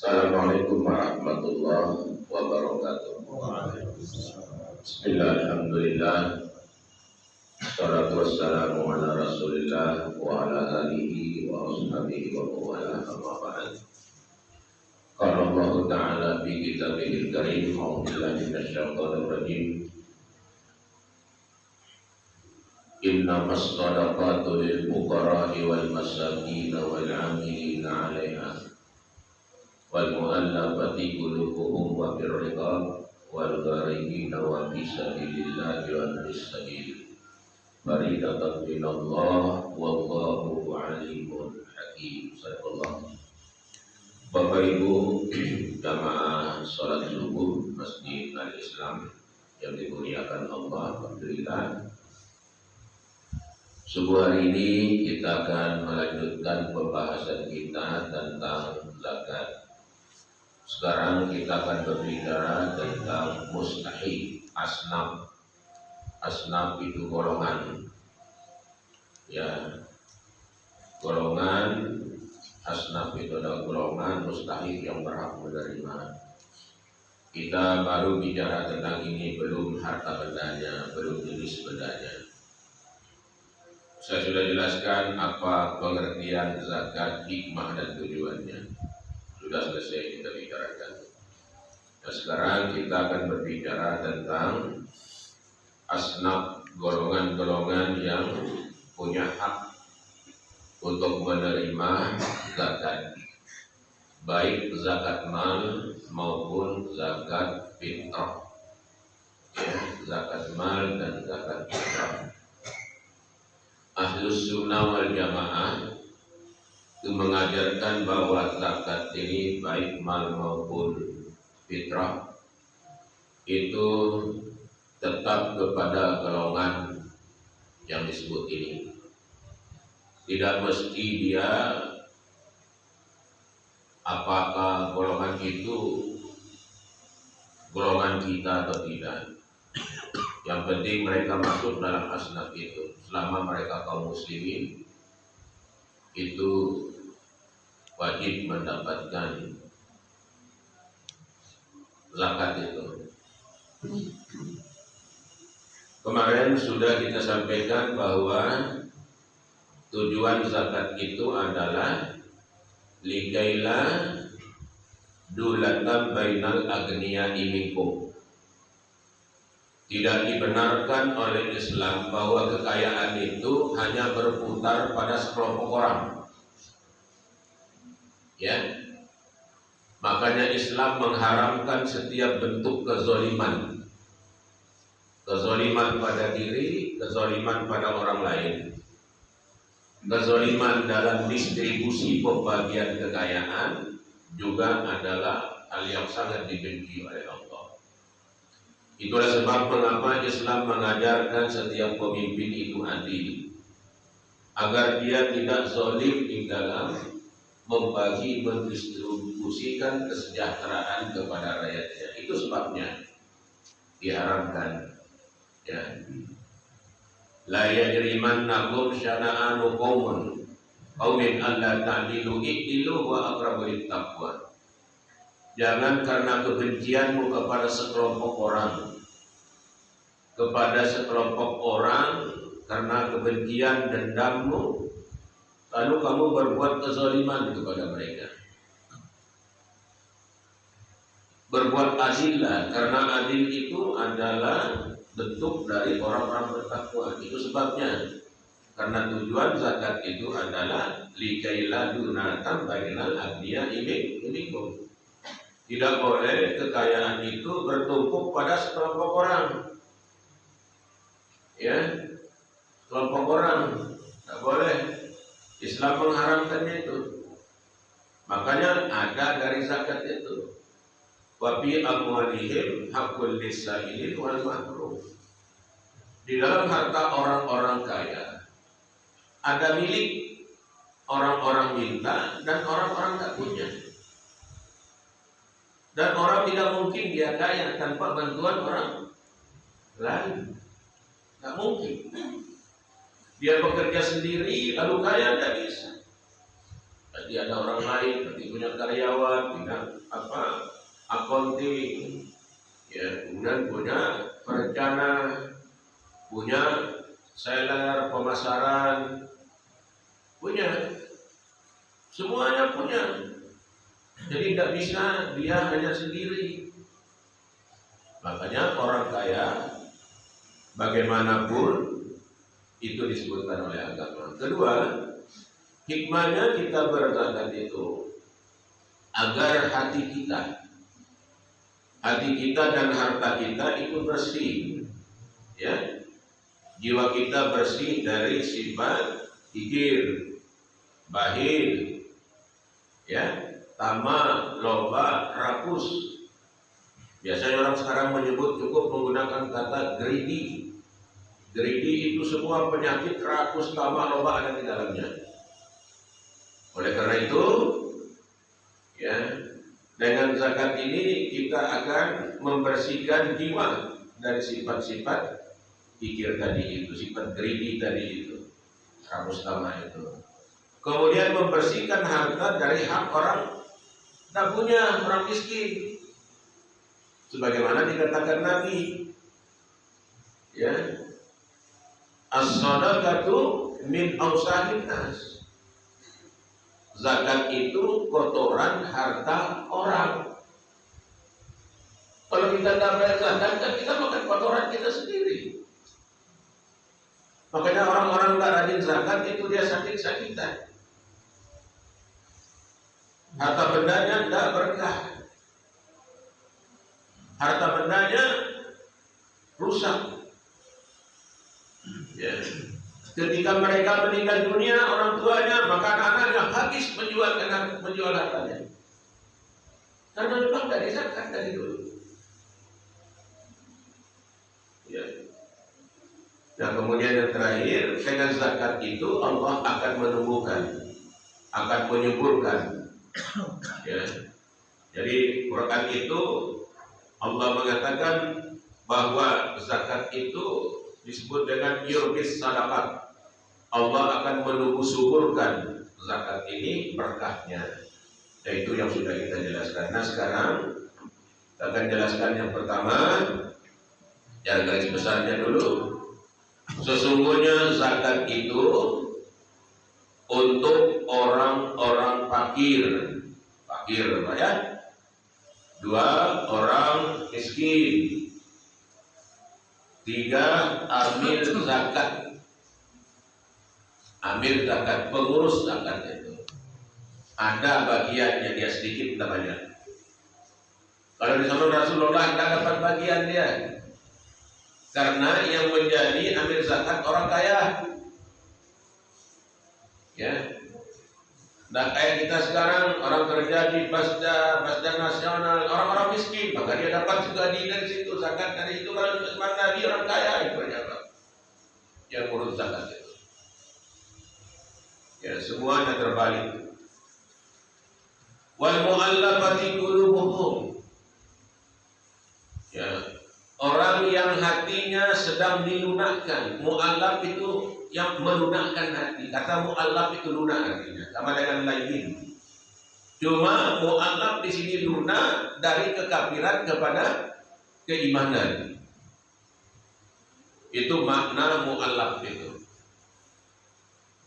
Assalamualaikum warahmatullahi wabarakatuh. Bismillah, alhamdulillah, salatu wassalamu ala rasulillah wa ala alihi wa ashabihi wa mawala amma ba'd. Qala Allah ta'ala fi kitabihil karim, a'udzu billahi minasyaitonir rajim. Innamas shadaqatu lil fuqara'i wal masakin wal 'amilina 'alaiha wal mu'allafati qulubuhum wa fir riqab wal gharibina wa fi sabilillahi wa fis sabil faridatan minallah wallahu alimun hakim. Sadaqallah. Bapak Ibu jamaah salat subuh Masjid Al-Islam yang dimuliakan Allah, alhamdulillah. Subuh hari ini kita akan melanjutkan pembahasan kita tentang zakat. Sekarang kita akan berbicara tentang mustahik, asnaf. Asnaf itu golongan, ya, golongan. Asnaf itu adalah golongan mustahik yang berhak menerima. Kita baru bicara tentang ini, belum harta bendanya, belum jenis bendanya. Saya sudah jelaskan apa pengertian zakat, hikmah dan tujuannya. Sudah selesai kita bicarakan. Nah, sekarang kita akan berbicara tentang asnaf, golongan-golongan yang punya hak untuk menerima zakat, baik zakat mal maupun zakat fitrah, ya, zakat mal dan zakat fitrah. Ahlus sunnah wal jamaah itu mengajarkan bahwa zakat ini baik mal maupun fitrah itu tetap kepada golongan yang disebut ini. Tidak mesti dia apakah golongan itu golongan kita atau tidak. Yang penting mereka masuk dalam asnaf itu. Selama mereka kaum muslimin, itu wajib mendapatkan zakat itu. Kemarin sudah kita sampaikan bahwa tujuan zakat itu adalah likaila dulatan bainal agniya'i minkum. Tidak dibenarkan oleh Islam bahwa kekayaan itu hanya berputar pada sekelompok orang. Ya, makanya Islam mengharamkan setiap bentuk kezaliman, kezaliman pada diri, kezaliman pada orang lain, kezaliman dalam distribusi pembagian kekayaan juga adalah hal yang sangat dibenci oleh Allah. Itulah sebab mengapa Islam mengajarkan setiap pemimpin itu adil, agar dia tidak zalim di dalam membagi, mendistribusikan kesejahteraan kepada rakyatnya. Itu sebabnya diharamkan, ya. La yajrimannakum syana'anu qaumin alla ta'dilu i'dilu wa aqrabu littaqwa. Jangan karena kebencianmu kepada sekelompok orang, karena kebencian dendammu, lalu kamu berbuat kezaliman kepada mereka. Berbuat adillah, karena adil itu adalah bentuk dari orang-orang bertakwa. Itu sebabnya, karena tujuan zakat itu adalah likaila dunatan bainal agniya'i minkum. Tidak boleh kekayaan itu bertumpuk pada sekelompok orang, ya, kelompok orang, tidak boleh. Islam mengharamkannya itu. Makanya ada dari zakat itu. Wa fi amwalihim haqqul lis-sa'ili wal mahrum. Di dalam harta orang-orang kaya ada milik orang-orang minta dan orang-orang tak punya. Dan orang tidak mungkin dia kaya tanpa bantuan orang lain. Tak mungkin. Dia bekerja sendiri lalu kaya, tidak bisa. Nanti ada orang lain, nanti punya karyawan, punya accounting, ya, kemudian punya perencana, punya seller, pemasaran, punya, semuanya punya. Jadi tidak bisa dia hanya sendiri. Makanya orang kaya bagaimanapun itu disebutkan oleh agama. Kedua, hikmahnya kita berzakat itu agar hati kita dan harta kita itu bersih, ya, jiwa kita bersih dari sifat kikir, bakhil, ya, tamak, loba, rakus. Biasanya orang sekarang menyebut cukup menggunakan kata greedy. Greedy itu semua penyakit rakus, tamak, loba ada di dalamnya. Oleh karena itu, ya, dengan zakat ini kita akan membersihkan jiwa dari sifat-sifat kikir tadi itu, sifat greedy tadi itu, rakus, tamak itu. Kemudian membersihkan harta dari hak orang tak punya, orang miskin. Sebagaimana dikatakan Nabi, ya, as-shadaqatu min awsahin nas. Zakat itu kotoran harta orang. Kalau kita tidak bayar zakat, kan kita makan kotoran kita sendiri. Makanya orang-orang tak rajin zakat itu dia sakit-sakitan. Harta bendanya tidak berkah. Harta bendanya rusak. Ya. Ketika mereka meninggal dunia, orang tuanya, maka anak-anaknya habis menjual hartanya. Karena memang dari zakat dari dulu. Ya. Nah, kemudian yang terakhir, dengan zakat itu Allah akan menumbuhkan, akan menyuburkan. Ya. Jadi Quran itu Allah mengatakan bahwa zakat itu disebut dengan yurbis sadaqat. Allah akan menumbuh suburkan zakat ini berkahnya. Yaitu yang sudah kita jelaskan. Nah, sekarang kita akan jelaskan yang pertama, yang garis besarnya dulu. Sesungguhnya zakat itu untuk orang-orang fakir, ya. Dua, orang miskin. Tiga, amil zakat. Amil zakat, pengurus zakat itu. Ada bagiannya, dia sedikit namanya. Kalau di zaman Rasulullah tidak dapat bagian dia. Karena yang menjadi amil zakat orang kaya. Ya. Nah, kayak kita sekarang orang kerja di Basda Nasional, orang-orang miskin, maka dia dapat juga dari situ zakat dari itu. Kalau Nabi orang kaya itu berapa? Yang urus zakat itu. Ya, semuanya terbalik. Wal mu'allafati qulubuhum. Ya, orang yang hatinya sedang dilunakkan. Mu'allaf itu yang melunakkan hati. Kata mu'allaf itu lunak artinya, sama dengan lain. Cuma mu'allaf di sini lunak dari kekafiran kepada keimanan. Itu makna mu'allaf itu.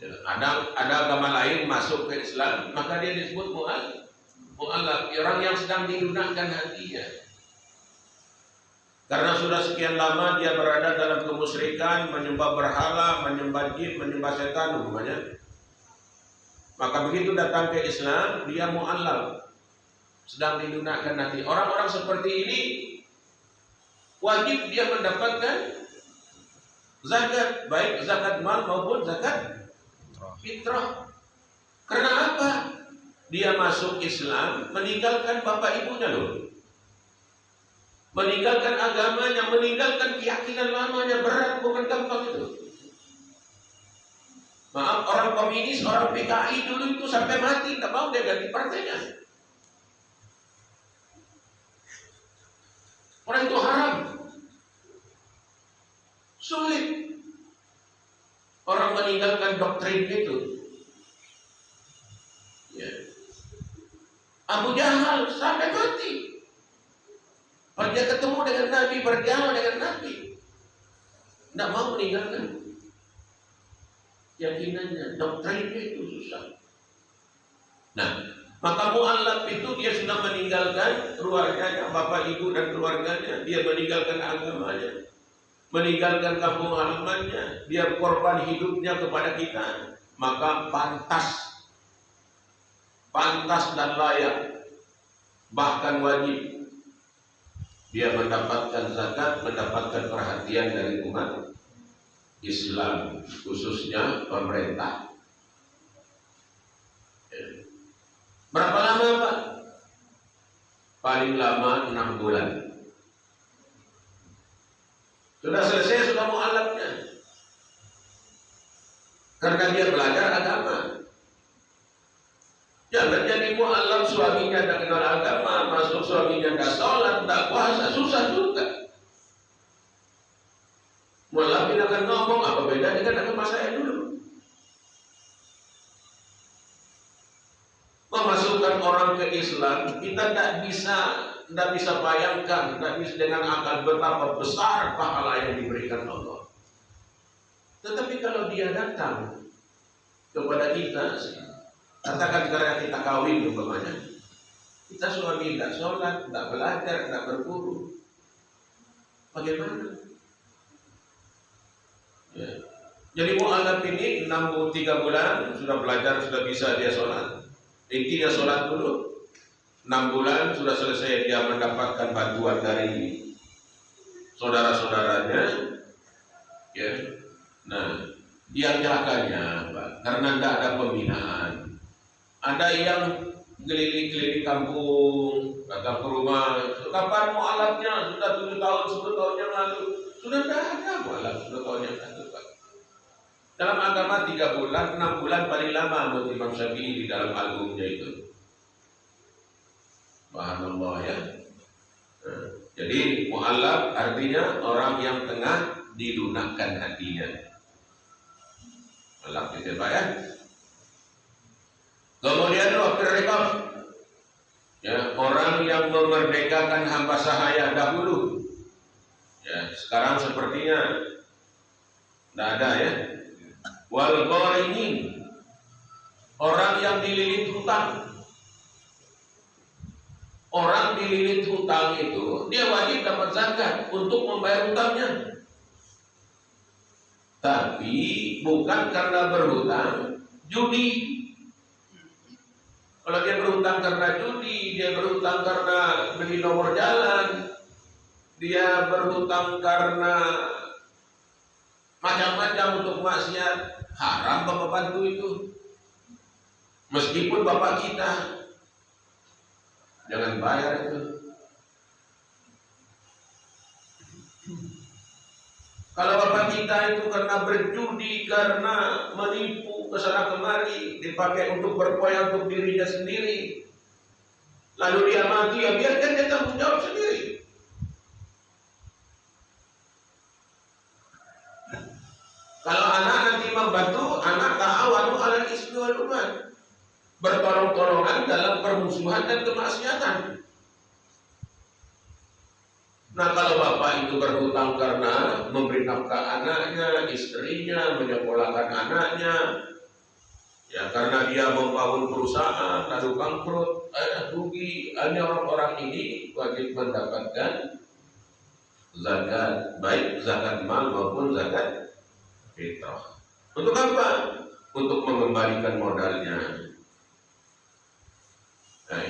Ada agama lain masuk ke Islam, maka dia disebut mu'allaf, orang yang sedang dilunakkan hatinya. Karena sudah sekian lama dia berada dalam kemusyrikan, menyembah berhala, menyembah jin, menyembah setan umpamanya. Maka begitu datang ke Islam, dia mu'allaf, sedang dilunakkan hati. Orang-orang seperti ini wajib dia mendapatkan zakat, baik zakat mal maupun zakat fitrah. Karena apa? Dia masuk Islam, meninggalkan bapak ibunya loh. Meninggalkan agamanya, meninggalkan keyakinan lamanya, berat, bukan gampang itu. Maaf, orang komunis, orang PKI dulu itu sampai mati, tak mau dia ganti partainya. Orang itu haram. Sulit. Orang meninggalkan doktrin itu. Ya. Pas dia ketemu dengan Nabi, berdialog dengan Nabi, tidak mau meninggalkan keyakinannya, doktrinnya itu susah. Nah, maka mu'allaf itu dia sudah meninggalkan keluarganya, bapak ibu dan keluarganya, dia meninggalkan agamanya, meninggalkan kampung halamannya, dia korban hidupnya kepada kita, maka pantas dan layak, bahkan wajib dia mendapatkan zakat, mendapatkan perhatian dari umat Islam, khususnya pemerintah. Berapa lama Pak? Paling lama 6 bulan. Sudah selesai, sudah mu'alafnya. Karena dia belajar agama. Jangan jadi mu'alaf suaminya tidak kenal agama, masuk suaminya tidak sholat, tidak puasa, susah juga. Mu'alafin akan ngomong, apa bedanya dengan saya dulu. Memasukkan orang ke Islam, kita tidak bisa bayangkan, tidak bisa dengan akal betapa besar pahala yang diberikan Allah. Tetapi kalau dia datang kepada kita, katakan karena kita kawin umpamanya, kita suami tidak sholat, tidak belajar, tidak berguru, bagaimana? Ya. Jadi mu'alaf ini 3 bulan sudah belajar, sudah bisa dia sholat. Intinya sholat dulu. 6 bulan sudah selesai, dia mendapatkan bantuan dari saudara-saudaranya. Ya. Nah, yang celakanya, Pak, karena tidak ada pembinaan. Ada yang keliling-keliling kampung, datang ke rumah. Kapan mu'alafnya? Sudah 7 tahun, 10 tahun yang lalu. Sudah tidak ada mu'alaf 10 tahun yang lalu, Pak. Dalam agama 3 bulan, 6 bulan paling lama menurut Imam Syafi'i di dalam albumnya itu. Subhanallah ya. Nah, jadi mu'allaf artinya orang yang tengah dilunakkan hatinya. Mu'allaf itu Pak ya. Kemudian wafir riqab, ya, orang yang memerdekakan hamba sahaya dahulu. Ya, sekarang sepertinya tidak ada ya. Wal gharimin, orang yang dililit hutang. Orang dililit hutang itu dia wajib dapat zakat untuk membayar hutangnya. Tapi bukan karena berhutang judi. Kalau dia berhutang karena judi, dia berhutang karena beli nomor jalan, dia berhutang karena macam-macam untuk maksiat, haram bapak bantu itu. Meskipun bapak kita, jangan bayar itu. Kalau bapak kita itu karena berjudi, karena menipu kesana kemari, dipakai untuk berpoya untuk dirinya sendiri, lalu dia mati, ya biarkan dia tanggung jawab sendiri. Kalau anak nanti membantu, anak ta'awanu 'alal ismi wal udwan, bertolong-tolongan dalam permusuhan dan kemaksiatan. Nah, kalau bapak itu berhutang karena memberi nafkah anaknya, istrinya, menyekolahkan anaknya, ya karena dia membangun perusahaan lalu bangkrut, rugi, hanya orang-orang ini wajib mendapatkan zakat, baik zakat mal maupun zakat fitrah. Untuk apa? Untuk mengembalikan modalnya. Nah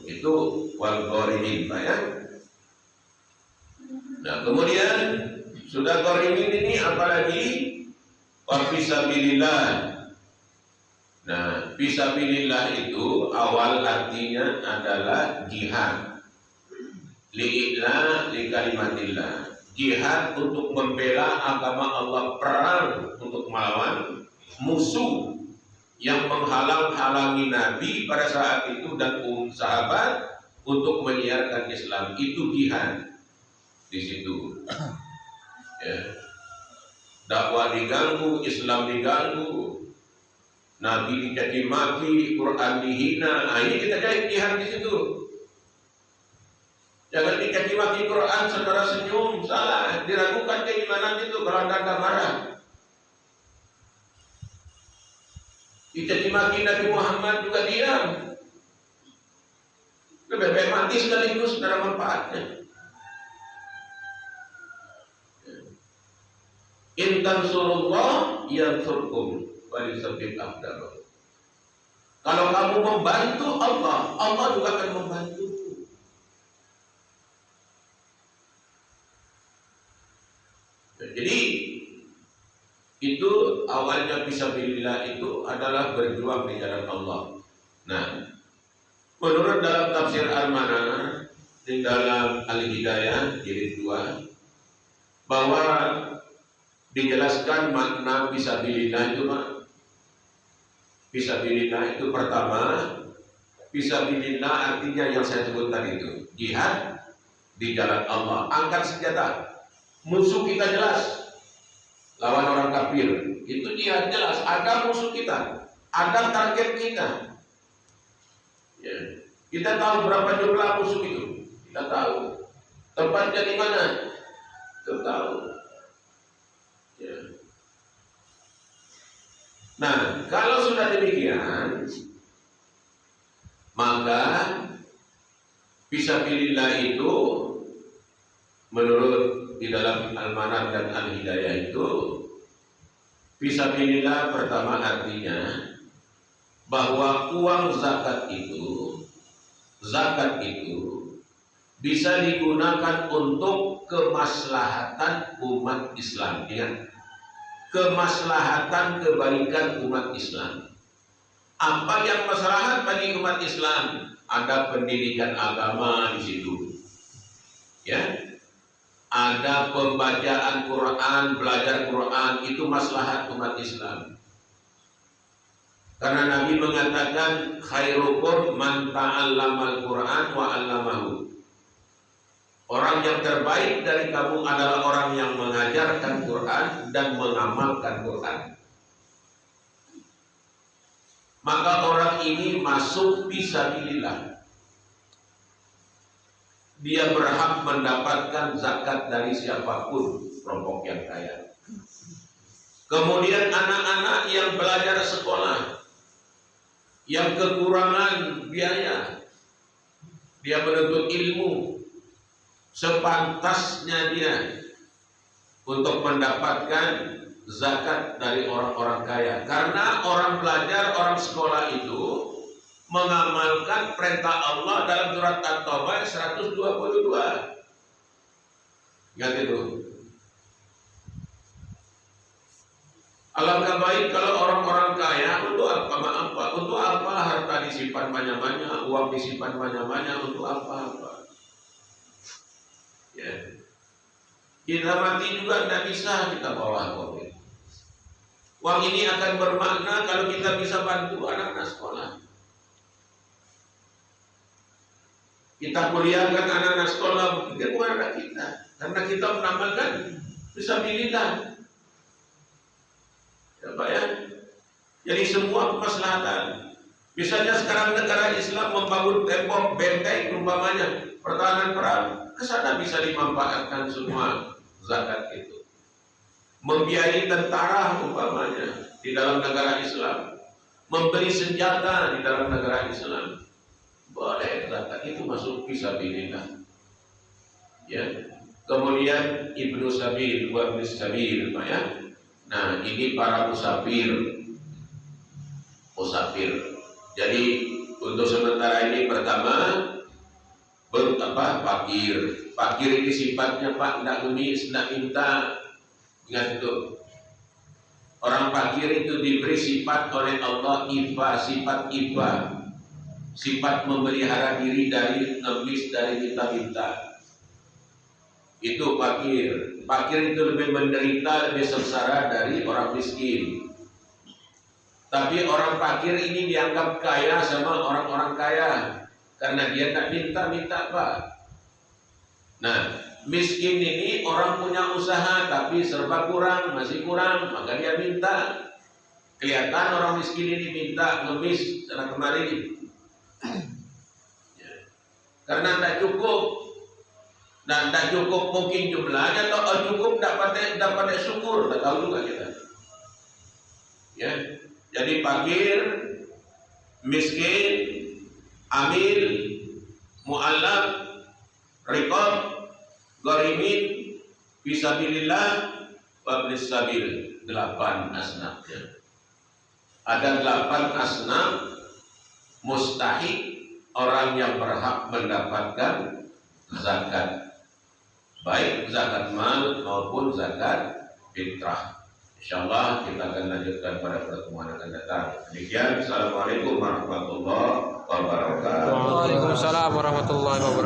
itu wal gharimin Pak ya. Nah kemudian sudah gharimin ini apalagi fisabilillah. Nah fisabilillah itu awal artinya adalah jihad. Li'ila li kalimatillah. Jihad untuk membela agama Allah, perang untuk melawan musuh yang menghalang-halangi Nabi pada saat itu dan sahabat untuk menyiarkan Islam. Itu jihad di situ. Ya. Dakwah diganggu, Islam diganggu, Nabi dicaci maki, Quran dihina. Nah, ini kita cari jihad di situ. Jangan dicaci maki Quran saudara senyum, salah. Diragukan keimanan itu kalau Anda marah. Dicaci maki Nabi Muhammad juga diam. Lebih baik mati sekaligus, tidak ada manfaatnya. In tansurullah yansurkum wa yusabbit aqdamakum. Kalau kamu membantu Allah, Allah juga akan membantu. Jadi itu awalnya fisabilillah itu adalah berjuang di jalan Allah. Nah, menurut dalam tafsir Al-Mana di dalam Al-Hidayah jilid 2 bahwa dijelaskan makna fisabilillah itu, Pak. Fisabilillah itu pertama, fisabilillah artinya yang saya sebut tadi itu jihad di jalan Allah. Angkat senjata. Musuh kita jelas, lawan orang kafir, itu jihad jelas. Ada musuh kita, ada target kita. Ya. Kita tahu berapa jumlah musuh itu, kita tahu. Tempatnya di mana, kita tahu. Ya. Nah, kalau sudah demikian, maka fisabilillah itu menurut di dalam Al-Manaf dan Al-Hidayah itu, fisabilillah pertama artinya bahwa uang zakat itu bisa digunakan untuk kemaslahatan umat Islam, ya. Kemaslahatan kebaikan umat Islam. Apa yang maslahat bagi umat Islam? Ada pendidikan agama di situ, ya. Ada pembacaan Quran, belajar Quran, itu maslahat umat Islam. Karena Nabi mengatakan khairukum man ta'allamal Quran wa 'allamahu. Orang yang terbaik dari kamu adalah orang yang mengajarkan Quran dan mengamalkan Quran. Maka orang ini masuk fisabilillah. Dia berhak mendapatkan zakat dari siapapun kelompok yang kaya. Kemudian anak-anak yang belajar sekolah, yang kekurangan biaya, dia menuntut ilmu, sepantasnya dia untuk mendapatkan zakat dari orang-orang kaya. Karena orang belajar, orang sekolah itu mengamalkan perintah Allah dalam surat At-Taubah 122. Ingat itu. Alangkah baik kalau orang-orang kaya untuk apa? Untuk apa harta disimpan banyak-banyak, uang disimpan banyak-banyak, untuk apa? Ya. Kita mati juga tidak bisa kita bawa COVID. Uang ini akan bermakna kalau kita bisa bantu anak-anak sekolah. Kita kuliahkan anak-anak sekolah, itu bukan anak kita, karena kita mengamalkan fisabilillah. Ya, Pak, ya. Jadi semua kemaslahatan. Misalnya sekarang negara Islam membangun tembok benteng umpamanya pertahanan perang, kesana bisa dimanfaatkan semua zakat itu. Membiayai tentara umpamanya di dalam negara Islam, membeli senjata di dalam negara Islam. Boleh, zakat itu masuk fisabilillah. Ya. Kemudian Ibnu Sabil, wa Ibnu Sabil, Pak, ya. Nah, ini para musafir. Jadi untuk sementara ini pertama fakir. Fakir ini sifatnya, Pak, tidak ngemis, tidak minta. Ingat itu. Orang fakir itu diberi sifat oleh Allah sifat iba. Sifat memelihara diri dari ngemis, dari minta-minta. Itu fakir. Fakir itu lebih menderita, lebih sengsara dari orang miskin. Tapi orang fakir ini dianggap kaya sama orang-orang kaya karena dia tak minta-minta, Pak. Nah, miskin ini orang punya usaha tapi serba kurang, masih kurang, maka dia minta. Kelihatan orang miskin ini minta, ngemis sana kemari. Ya. Karena tak cukup. Dan tidak cukup mungkin jumlahnya atau cukup dapat syukur, tak tahu juga kita. Ya, jadi fakir, miskin, amil, mu'allaf, riqab, gharimin, fisabilillah, wabnis sabil. 8 asnafnya. Ada 8 asnaf mustahik orang yang berhak mendapatkan zakat. Baik zakat mal maupun zakat fitrah. Insyaallah kita akan lanjutkan pada pertemuan akan datang. Demikian, assalamualaikum warahmatullahi wabarakatuh. Waalaikumsalam warahmatullahi wabarakatuh.